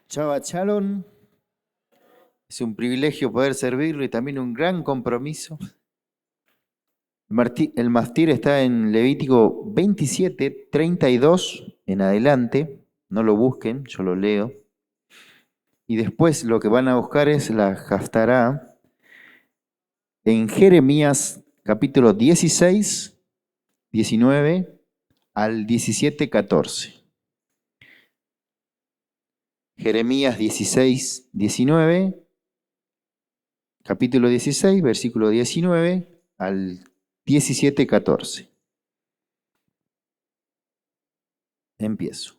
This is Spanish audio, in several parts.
Shabbat Shalom. Es un privilegio poder servirlo y también un gran compromiso. El maftir está en Levítico 27, 32 en adelante. No lo busquen, yo lo leo. Y después lo que van a buscar es la Haftará en Jeremías capítulo 16, 19 al 17, 14. Jeremías 16, 19, capítulo 16, versículo 19 al 17, 14. Empiezo.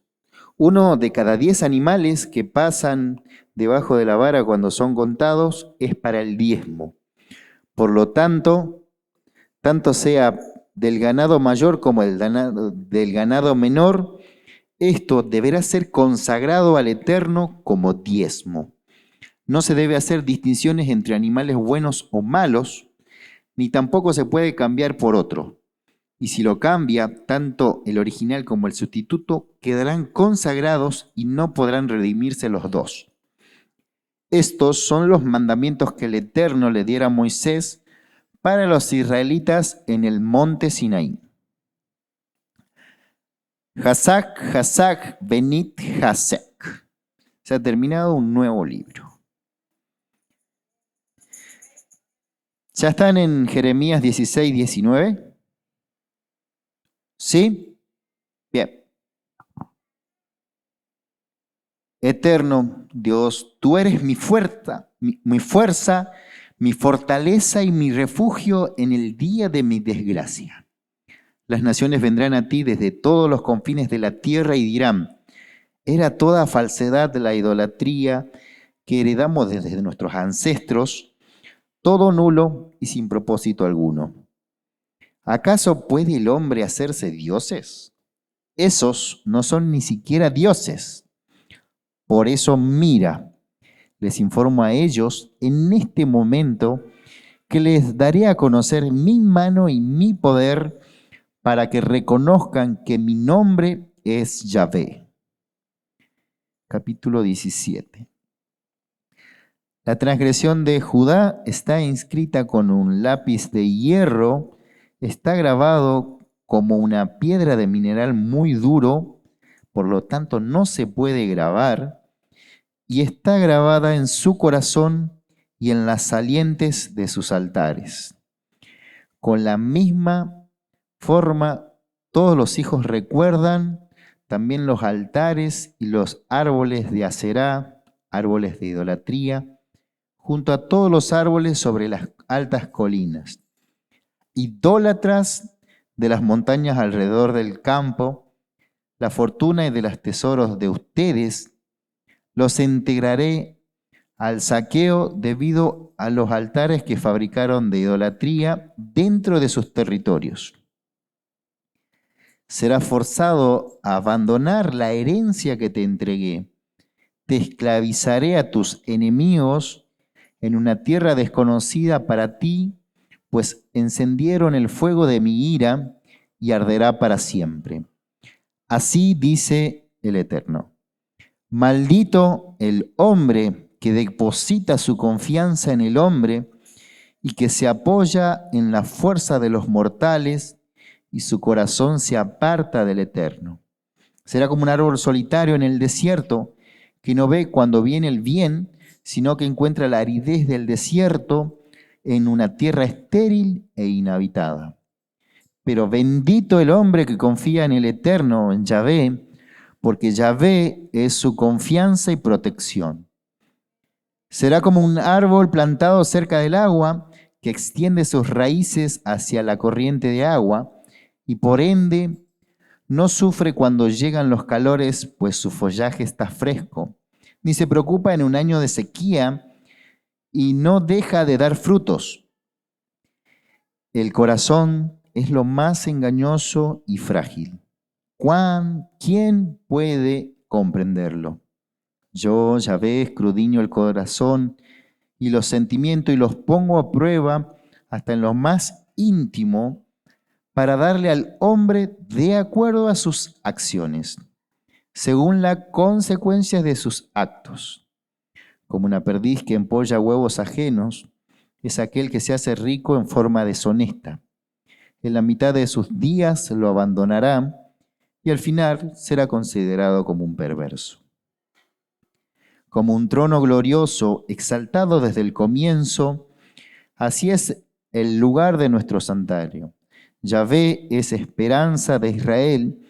1 de cada 10 animales que pasan debajo de la vara cuando son contados es para el diezmo. Por lo tanto, tanto sea del ganado mayor como del ganado menor, esto deberá ser consagrado al Eterno como diezmo. No se debe hacer distinciones entre animales buenos o malos, ni tampoco se puede cambiar por otro. Y si lo cambia, tanto el original como el sustituto quedarán consagrados y no podrán redimirse los dos. Estos son los mandamientos que el Eterno le diera a Moisés para los israelitas en el monte Sinaí. Hasak, Benit Hasek. Se ha terminado un nuevo libro. ¿Ya están en Jeremías 16, 19? ¿Sí? Bien. Eterno Dios, tú eres mi fuerza, mi fortaleza y mi refugio en el día de mi desgracia. Las naciones vendrán a ti desde todos los confines de la tierra y dirán, era toda falsedad la idolatría que heredamos desde nuestros ancestros, todo nulo y sin propósito alguno. ¿Acaso puede el hombre hacerse dioses? Esos no son ni siquiera dioses. Por eso mira, les informo a ellos en este momento que les daré a conocer mi mano y mi poder para que reconozcan que mi nombre es Yahvé. Capítulo 17. La transgresión de Judá está inscrita con un lápiz de hierro, está grabado como una piedra de mineral muy duro, por lo tanto no se puede grabar, y está grabada en su corazón y en las salientes de sus altares. Con la misma forma, todos los hijos recuerdan también los altares y los árboles de Aserá, árboles de idolatría, junto a todos los árboles sobre las altas colinas. Idólatras de las montañas alrededor del campo, la fortuna y de los tesoros de ustedes, los integraré al saqueo debido a los altares que fabricaron de idolatría dentro de sus territorios. Serás forzado a abandonar la herencia que te entregué. Te esclavizaré a tus enemigos en una tierra desconocida para ti, pues encendieron el fuego de mi ira y arderá para siempre. Así dice el Eterno. Maldito el hombre que deposita su confianza en el hombre y que se apoya en la fuerza de los mortales y su corazón se aparta del Eterno. Será como un árbol solitario en el desierto que no ve cuando viene el bien, sino que encuentra la aridez del desierto en una tierra estéril e inhabitada. Pero bendito el hombre que confía en el Eterno, en Yahvé, porque Yahvé es su confianza y protección. Será como un árbol plantado cerca del agua, que extiende sus raíces hacia la corriente de agua, y por ende no sufre cuando llegan los calores, pues su follaje está fresco, ni se preocupa en un año de sequía, y no deja de dar frutos. El corazón es lo más engañoso y frágil. ¿Quién puede comprenderlo? Yo, Yahvé, escudriño el corazón y los sentimientos y los pongo a prueba hasta en lo más íntimo para darle al hombre de acuerdo a sus acciones, según las consecuencias de sus actos. Como una perdiz que empolla huevos ajenos, es aquel que se hace rico en forma deshonesta. En la mitad de sus días lo abandonará y al final será considerado como un perverso. Como un trono glorioso, exaltado desde el comienzo, así es el lugar de nuestro santuario. Yahvé es esperanza de Israel,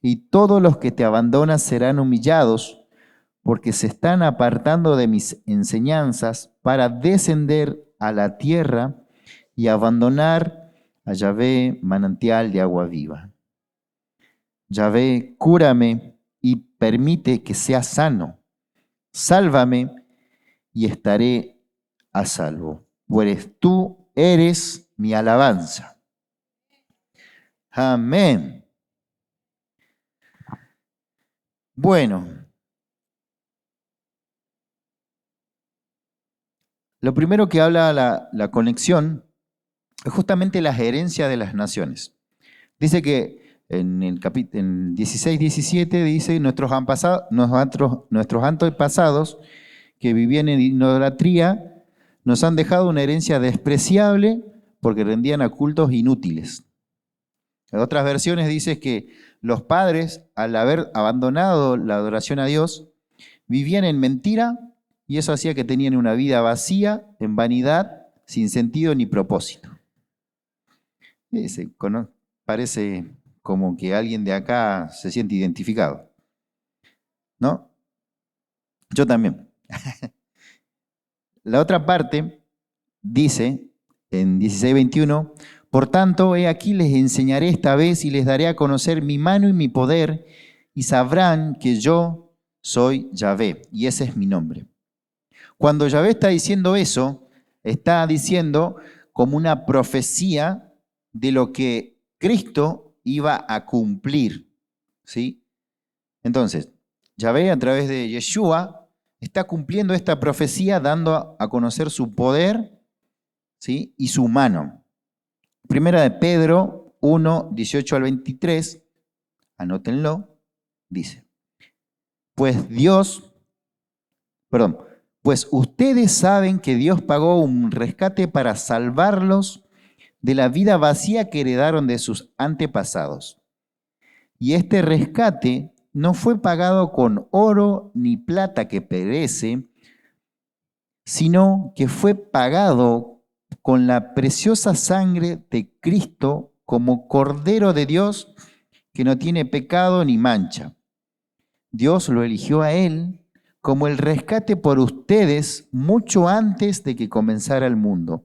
y todos los que te abandonan serán humillados, porque se están apartando de mis enseñanzas para descender a la tierra y abandonar a Yahvé, manantial de agua viva. Yahvé, cúrame y permite que sea sano. Sálvame y estaré a salvo, pues tú eres mi alabanza. Amén. Bueno, lo primero que habla la conexión es justamente la gerencia de las naciones. Dice que en el capítulo 16-17 dice, nuestros antepasados que vivían en idolatría nos han dejado una herencia despreciable porque rendían a cultos inútiles. En otras versiones dice que los padres, al haber abandonado la adoración a Dios, vivían en mentira y eso hacía que tenían una vida vacía, en vanidad, sin sentido ni propósito. Parece como que alguien de acá se siente identificado, ¿no? Yo también. La otra parte dice, en 16:21, por tanto, he aquí les enseñaré esta vez y les daré a conocer mi mano y mi poder, y sabrán que yo soy Yahvé, y ese es mi nombre. Cuando Yahvé está diciendo eso, está diciendo como una profecía de lo que Cristo iba a cumplir, ¿sí? Entonces, Yahvé a través de Yeshua está cumpliendo esta profecía dando a conocer su poder, ¿sí? Y su mano. Primera de Pedro 1, 18 al 23, anótenlo, dice, pues ustedes saben que Dios pagó un rescate para salvarlos de la vida vacía que heredaron de sus antepasados. Y este rescate no fue pagado con oro ni plata que perece, sino que fue pagado con la preciosa sangre de Cristo como Cordero de Dios que no tiene pecado ni mancha. Dios lo eligió a Él como el rescate por ustedes mucho antes de que comenzara el mundo.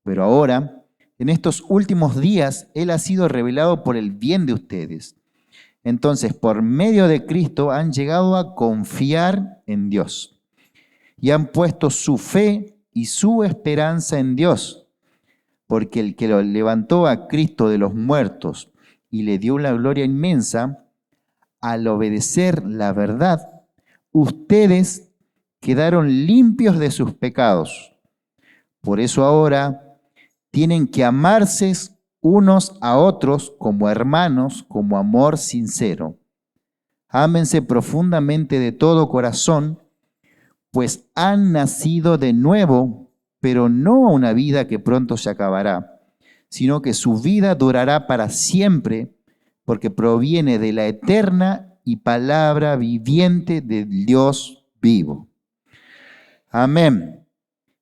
Pero ahora, en estos últimos días, Él ha sido revelado por el bien de ustedes. Entonces, por medio de Cristo han llegado a confiar en Dios y han puesto su fe y su esperanza en Dios, porque el que lo levantó a Cristo de los muertos y le dio una gloria inmensa, al obedecer la verdad, ustedes quedaron limpios de sus pecados. Por eso ahora tienen que amarse unos a otros como hermanos, como amor sincero. Ámense profundamente de todo corazón, pues han nacido de nuevo, pero no a una vida que pronto se acabará, sino que su vida durará para siempre, porque proviene de la eterna y palabra viviente del Dios vivo. Amén.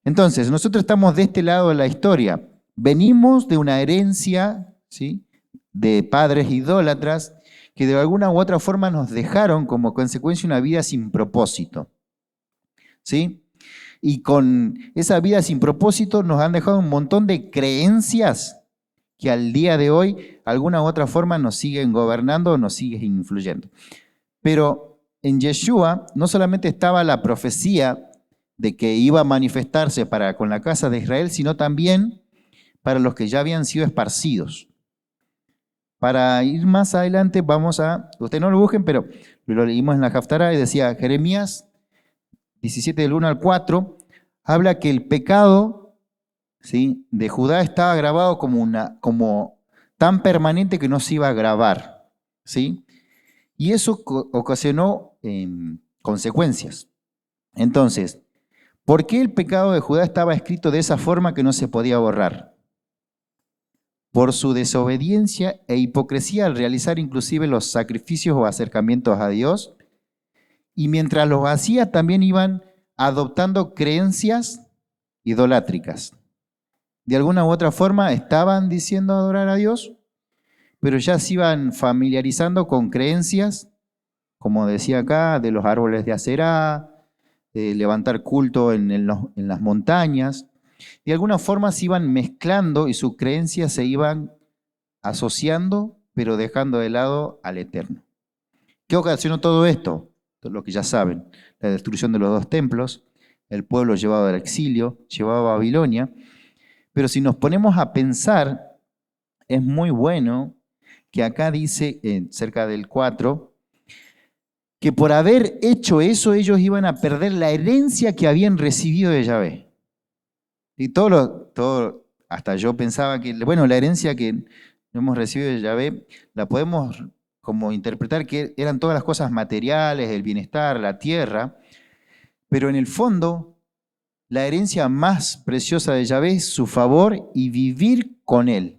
Entonces, nosotros estamos de este lado de la historia. Venimos de una herencia, ¿sí?, de padres idólatras que de alguna u otra forma nos dejaron como consecuencia una vida sin propósito, ¿sí? Y con esa vida sin propósito nos han dejado un montón de creencias que al día de hoy, de alguna u otra forma, nos siguen gobernando o nos siguen influyendo. Pero en Yeshua no solamente estaba la profecía de que iba a manifestarse con la casa de Israel, sino también para los que ya habían sido esparcidos. Para ir más adelante, ustedes no lo busquen, pero lo leímos en la Haftará y decía, Jeremías 17 del 1 al 4, habla que el pecado, ¿sí?, de Judá estaba grabado como tan permanente que no se iba a grabar, ¿sí? Y eso ocasionó consecuencias. Entonces, ¿por qué el pecado de Judá estaba escrito de esa forma que no se podía borrar? Por su desobediencia e hipocresía al realizar inclusive los sacrificios o acercamientos a Dios. Y mientras los hacía, también iban adoptando creencias idolátricas. De alguna u otra forma estaban diciendo adorar a Dios, pero ya se iban familiarizando con creencias, como decía acá, de los árboles de Aserá, de levantar culto en las montañas. De alguna forma se iban mezclando y sus creencias se iban asociando, pero dejando de lado al Eterno. ¿Qué ocasionó todo esto? Lo que ya saben, la destrucción de los dos templos, el pueblo llevado al exilio, llevado a Babilonia. Pero si nos ponemos a pensar, es muy bueno que acá dice, cerca del 4, que por haber hecho eso ellos iban a perder la herencia que habían recibido de Yahvé. Y hasta yo pensaba que, bueno, la herencia que hemos recibido de Yahvé la podemos como interpretar que eran todas las cosas materiales, el bienestar, la tierra, pero en el fondo la herencia más preciosa de Yahvé es su favor y vivir con Él.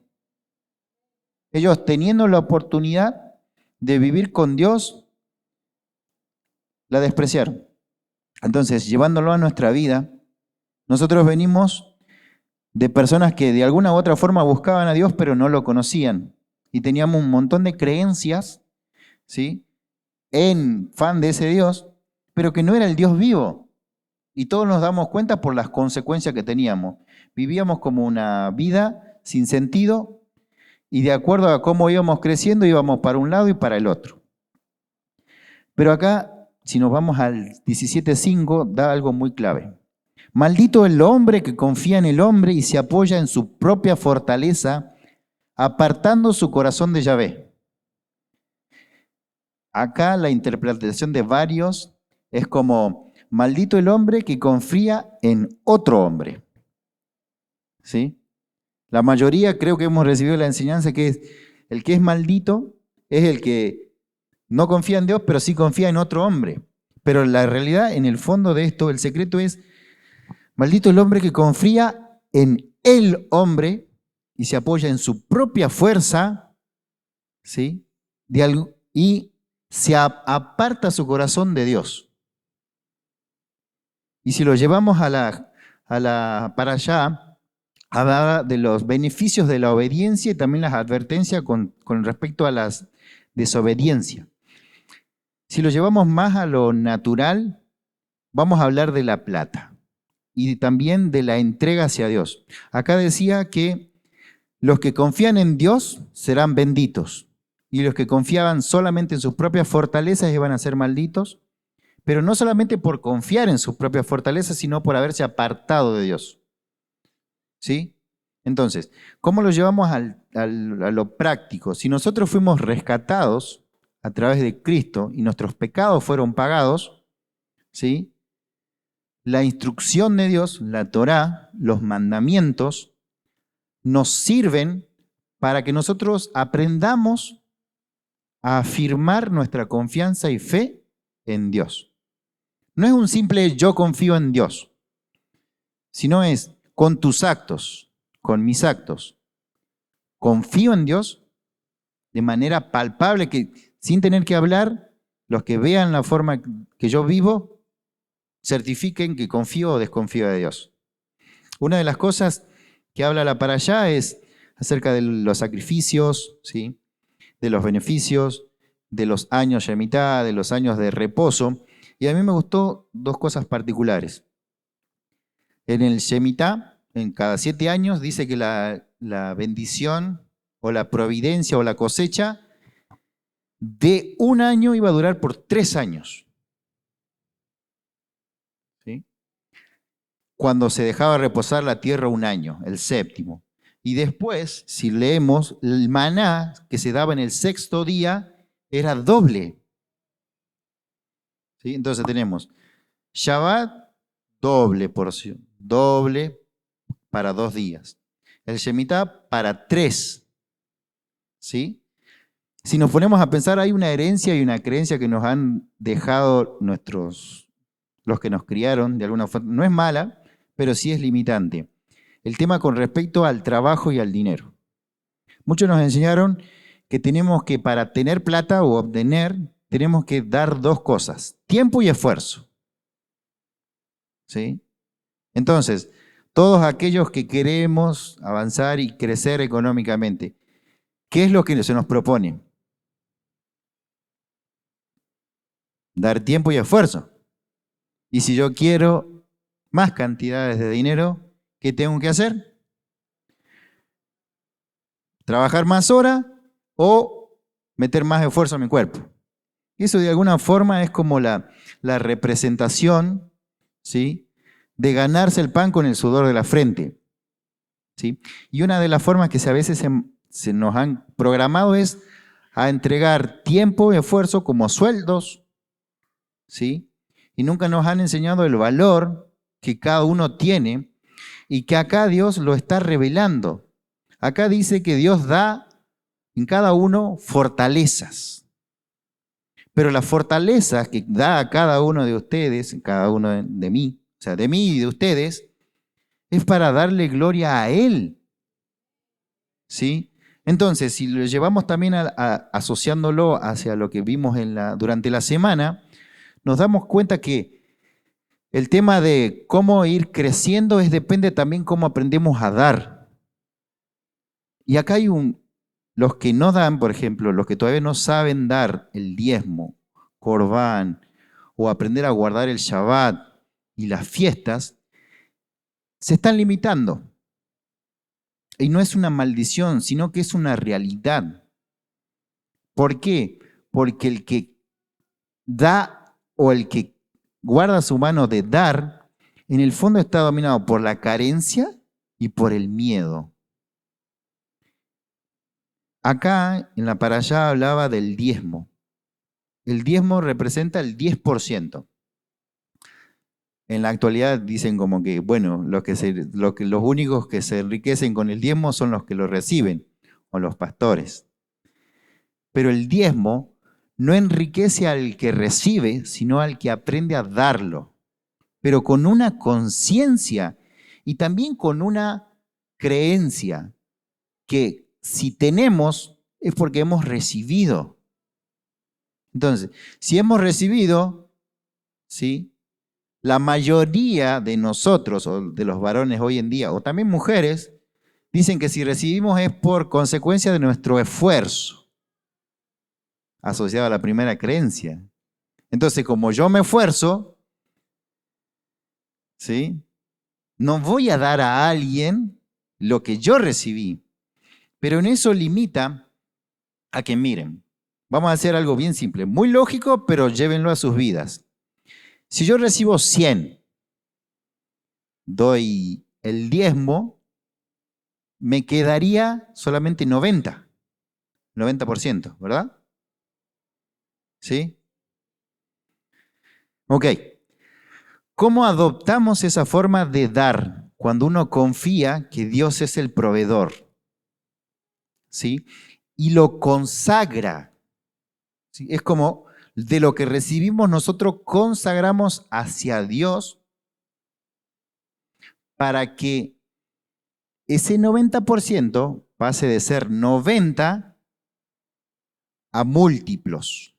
Ellos teniendo la oportunidad de vivir con Dios, la despreciaron. Entonces, llevándolo a nuestra vida, nosotros venimos de personas que de alguna u otra forma buscaban a Dios, pero no lo conocían. Y teníamos un montón de creencias, ¿sí?, en fan de ese Dios, pero que no era el Dios vivo. Y todos nos damos cuenta por las consecuencias que teníamos. Vivíamos como una vida sin sentido y de acuerdo a cómo íbamos creciendo íbamos para un lado y para el otro. Pero acá, si nos vamos al 17:5, da algo muy clave. Maldito el hombre que confía en el hombre y se apoya en su propia fortaleza, apartando su corazón de Yahvé. Acá la interpretación de varios es como, maldito el hombre que confía en otro hombre. ¿Sí? La mayoría creo que hemos recibido la enseñanza que el que es maldito es el que no confía en Dios, pero sí confía en otro hombre. Pero la realidad, en el fondo de esto, el secreto es, maldito el hombre que confía en el hombre y se apoya en su propia fuerza, ¿sí?, y se aparta su corazón de Dios. Y si lo llevamos para allá, habla de los beneficios de la obediencia y también las advertencias con respecto a las desobediencias. Si lo llevamos más a lo natural, vamos a hablar de la plata y también de la entrega hacia Dios. Acá decía que los que confían en Dios serán benditos y los que confiaban solamente en sus propias fortalezas iban a ser malditos, pero no solamente por confiar en sus propias fortalezas, sino por haberse apartado de Dios. ¿Sí? Entonces, ¿cómo lo llevamos a lo práctico? Si nosotros fuimos rescatados a través de Cristo y nuestros pecados fueron pagados, ¿sí?, la instrucción de Dios, la Torá, los mandamientos, nos sirven para que nosotros aprendamos a afirmar nuestra confianza y fe en Dios. No es un simple yo confío en Dios, sino es con tus actos, con mis actos. Confío en Dios de manera palpable, que sin tener que hablar, los que vean la forma que yo vivo, certifiquen que confío o desconfío de Dios. Una de las cosas que habla la para allá es acerca de los sacrificios, ¿sí?, de los beneficios, de los años Shemitá, de los años de reposo. Y a mí me gustó dos cosas particulares. En el Shemitá, en cada 7 años, dice que la bendición o la providencia o la cosecha de un año iba a durar por 3 años. ¿Sí? Cuando se dejaba reposar la tierra un año, el séptimo. Y después, si leemos, el maná que se daba en el 6º día era doble. ¿Sí? Entonces tenemos Shabbat, doble porción, doble para 2 días. El Shemitá para 3. ¿Sí? Si nos ponemos a pensar, hay una herencia y una creencia que nos han dejado los que nos criaron de alguna forma. No es mala, pero sí es limitante. El tema con respecto al trabajo y al dinero. Muchos nos enseñaron que tenemos que, para tener plata o obtener, tenemos que dar dos cosas, tiempo y esfuerzo. ¿Sí? Entonces, todos aquellos que queremos avanzar y crecer económicamente, ¿qué es lo que se nos propone? Dar tiempo y esfuerzo. Y si yo quiero más cantidades de dinero, ¿qué tengo que hacer? Trabajar más horas o meter más esfuerzo en mi cuerpo. Y eso de alguna forma es como la representación, ¿sí?, de ganarse el pan con el sudor de la frente. ¿Sí? Y una de las formas que a veces se nos han programado es a entregar tiempo y esfuerzo como sueldos, ¿sí? Y nunca nos han enseñado el valor que cada uno tiene y que acá Dios lo está revelando. Acá dice que Dios da en cada uno fortalezas. Pero las fortalezas que da a cada uno de ustedes, cada uno de mí, o sea, de mí y de ustedes, es para darle gloria a Él. ¿Sí? Entonces, si lo llevamos también asociándolo hacia lo que vimos durante la semana, nos damos cuenta que el tema de cómo ir creciendo depende también cómo aprendemos a dar. Y acá hay los que no dan, por ejemplo, los que todavía no saben dar el diezmo, corbán, o aprender a guardar el Shabbat y las fiestas, se están limitando. Y no es una maldición, sino que es una realidad. ¿Por qué? Porque el que da o el que guarda su mano de dar, en el fondo está dominado por la carencia y por el miedo. Acá en la parashá hablaba del diezmo. El diezmo representa el 10%. En la actualidad dicen como que, bueno, los únicos que se enriquecen con el diezmo son los que lo reciben, o los pastores. Pero el diezmo no enriquece al que recibe, sino al que aprende a darlo, pero con una conciencia y también con una creencia que si tenemos es porque hemos recibido. Entonces, si hemos recibido, ¿sí?, la mayoría de nosotros, o de los varones hoy en día, o también mujeres, dicen que si recibimos es por consecuencia de nuestro esfuerzo, asociado a la primera creencia. Entonces, como yo me esfuerzo, ¿sí?, no voy a dar a alguien lo que yo recibí. Pero en eso limita a que miren, vamos a hacer algo bien simple, muy lógico, pero llévenlo a sus vidas. Si yo recibo 100, doy el diezmo, me quedaría solamente 90%, ¿verdad? ¿Sí? Ok. ¿Cómo adoptamos esa forma de dar cuando uno confía que Dios es el proveedor? ¿Sí? Y lo consagra. ¿Sí? Es como de lo que recibimos nosotros consagramos hacia Dios para que ese 90% pase de ser 90 a múltiplos.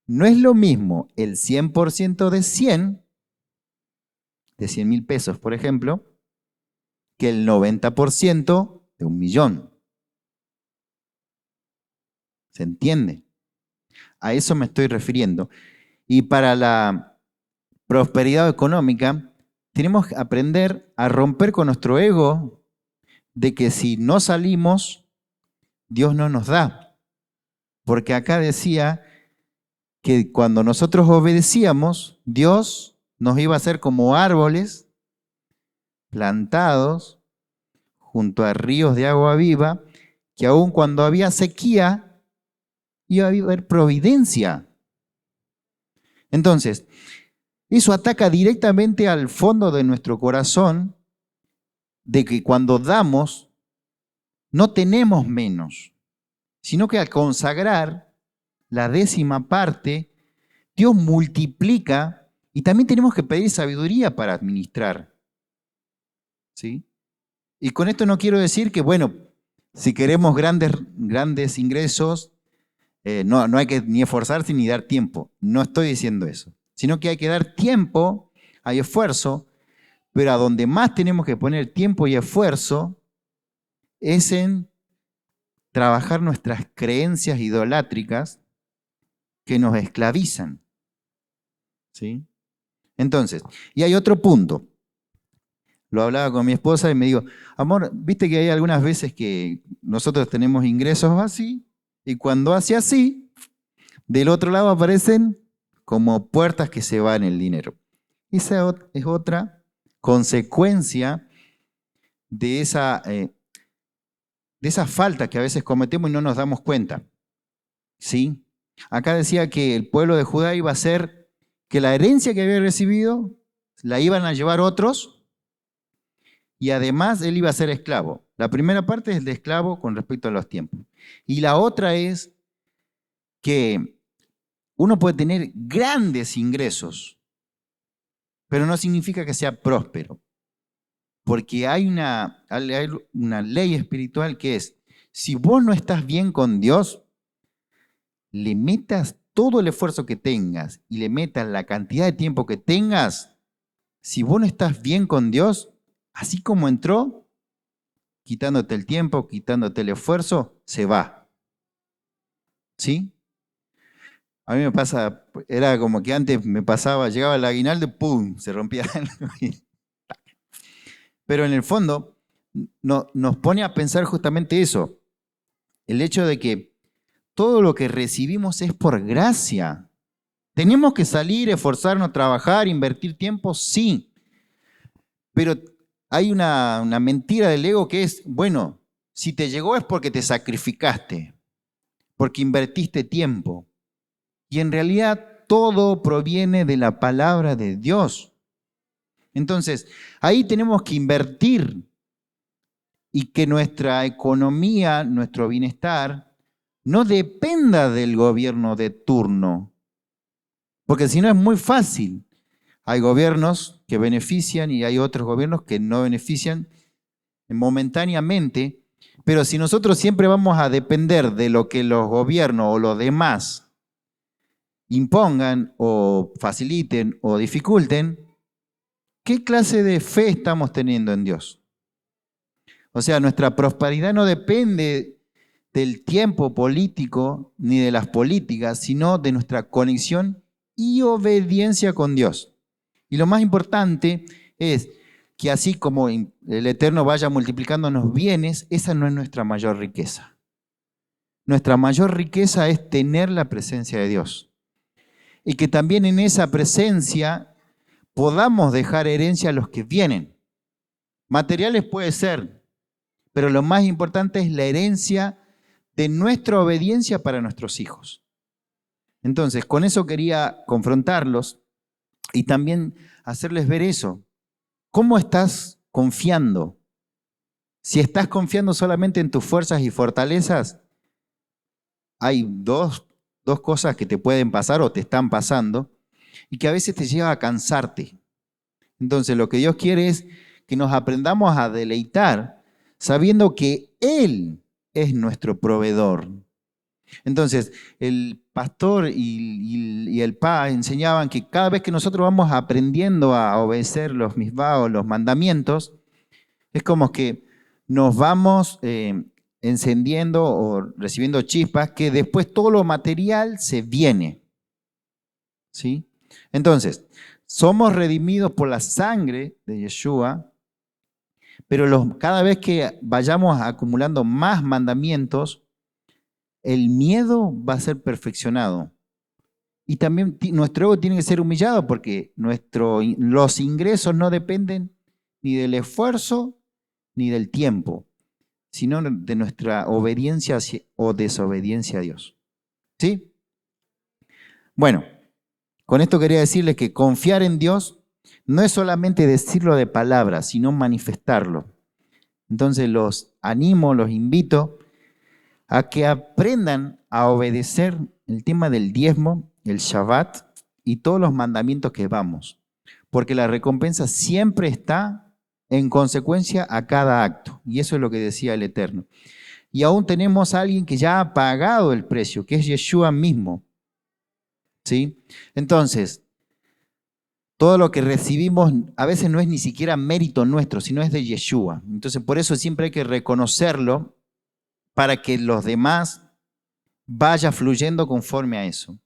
No es lo mismo el 100% de 100, de 100.000 pesos, por ejemplo, que el 90% de 1.000.000. ¿Se entiende? A eso me estoy refiriendo. Y para la prosperidad económica, tenemos que aprender a romper con nuestro ego de que si no salimos, Dios no nos da. Porque acá decía que cuando nosotros obedecíamos, Dios nos iba a hacer como árboles plantados junto a ríos de agua viva, que aun cuando había sequía, iba a haber providencia. Entonces, eso ataca directamente al fondo de nuestro corazón, de que cuando damos, no tenemos menos, sino que al consagrar la 10ª parte, Dios multiplica y también tenemos que pedir sabiduría para administrar. ¿Sí? Y con esto no quiero decir que, bueno, si queremos grandes ingresos, no hay que ni esforzarse ni dar tiempo. No estoy diciendo eso. Sino que hay que dar tiempo, hay esfuerzo, pero a donde más tenemos que poner tiempo y esfuerzo es en trabajar nuestras creencias idolátricas que nos esclavizan. ¿Sí? Entonces, y hay otro punto. Lo hablaba con mi esposa y me dijo, amor, viste que hay algunas veces que nosotros tenemos ingresos así, y cuando hace así, del otro lado aparecen como puertas que se van el dinero. Esa es otra consecuencia de esa falta que a veces cometemos y no nos damos cuenta. ¿Sí? Acá decía que el pueblo de Judá iba a ser que la herencia que había recibido la iban a llevar otros y además él iba a ser esclavo. La primera parte es de esclavo con respecto a los tiempos. Y la otra es que uno puede tener grandes ingresos, pero no significa que sea próspero. Porque hay una ley espiritual que es, si vos no estás bien con Dios, le metas todo el esfuerzo que tengas y le metas la cantidad de tiempo que tengas, si vos no estás bien con Dios, así como entró, quitándote el tiempo, quitándote el esfuerzo, se va. ¿Sí? A mí me pasa, era como que antes me pasaba, llegaba el aguinaldo, ¡pum!, se rompía algo. Pero en el fondo nos pone a pensar justamente eso, el hecho de que todo lo que recibimos es por gracia. ¿Tenemos que salir, esforzarnos, trabajar, invertir tiempo? Sí. Pero hay una mentira del ego que es, bueno, si te llegó es porque te sacrificaste, porque invertiste tiempo. Y en realidad todo proviene de la palabra de Dios. Entonces, ahí tenemos que invertir y que nuestra economía, nuestro bienestar, no dependa del gobierno de turno. Porque si no es muy fácil. Hay gobiernos que benefician y hay otros gobiernos que no benefician momentáneamente, pero si nosotros siempre vamos a depender de lo que los gobiernos o los demás impongan o faciliten o dificulten, ¿qué clase de fe estamos teniendo en Dios? O sea, nuestra prosperidad no depende del tiempo político ni de las políticas, sino de nuestra conexión y obediencia con Dios. Y lo más importante es que así como el Eterno vaya multiplicándonos bienes, esa no es nuestra mayor riqueza. Nuestra mayor riqueza es tener la presencia de Dios. Y que también en esa presencia podamos dejar herencia a los que vienen. Materiales puede ser, pero lo más importante es la herencia de nuestra obediencia para nuestros hijos. Entonces, con eso quería confrontarlos y también hacerles ver eso. ¿Cómo estás confiando? Si estás confiando solamente en tus fuerzas y fortalezas, hay dos cosas que te pueden pasar o te están pasando y que a veces te lleva a cansarte. Entonces, lo que Dios quiere es que nos aprendamos a deleitar sabiendo que Él es nuestro proveedor. Entonces, el pastor y el pa enseñaban que cada vez que nosotros vamos aprendiendo a obedecer los misbah, los mandamientos, es como que nos vamos encendiendo o recibiendo chispas que después todo lo material se viene. ¿Sí? Entonces, somos redimidos por la sangre de Yeshua, pero cada vez que vayamos acumulando más mandamientos, el miedo va a ser perfeccionado. Y también nuestro ego tiene que ser humillado porque los ingresos no dependen ni del esfuerzo ni del tiempo, sino de nuestra obediencia o desobediencia a Dios. ¿Sí? Bueno, con esto quería decirles que confiar en Dios no es solamente decirlo de palabras, sino manifestarlo. Entonces los animo, los invito a que aprendan a obedecer el tema del diezmo, el Shabbat y todos los mandamientos que vamos, porque la recompensa siempre está en consecuencia a cada acto, y eso es lo que decía el Eterno. Y aún tenemos a alguien que ya ha pagado el precio, que es Yeshua mismo, ¿sí? Entonces, todo lo que recibimos a veces no es ni siquiera mérito nuestro, sino es de Yeshua. Entonces, por eso siempre hay que reconocerlo para que los demás vaya fluyendo conforme a eso.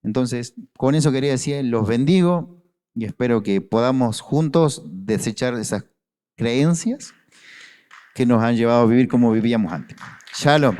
Entonces, con eso quería decir, los bendigo y espero que podamos juntos desechar esas creencias que nos han llevado a vivir como vivíamos antes. Shalom.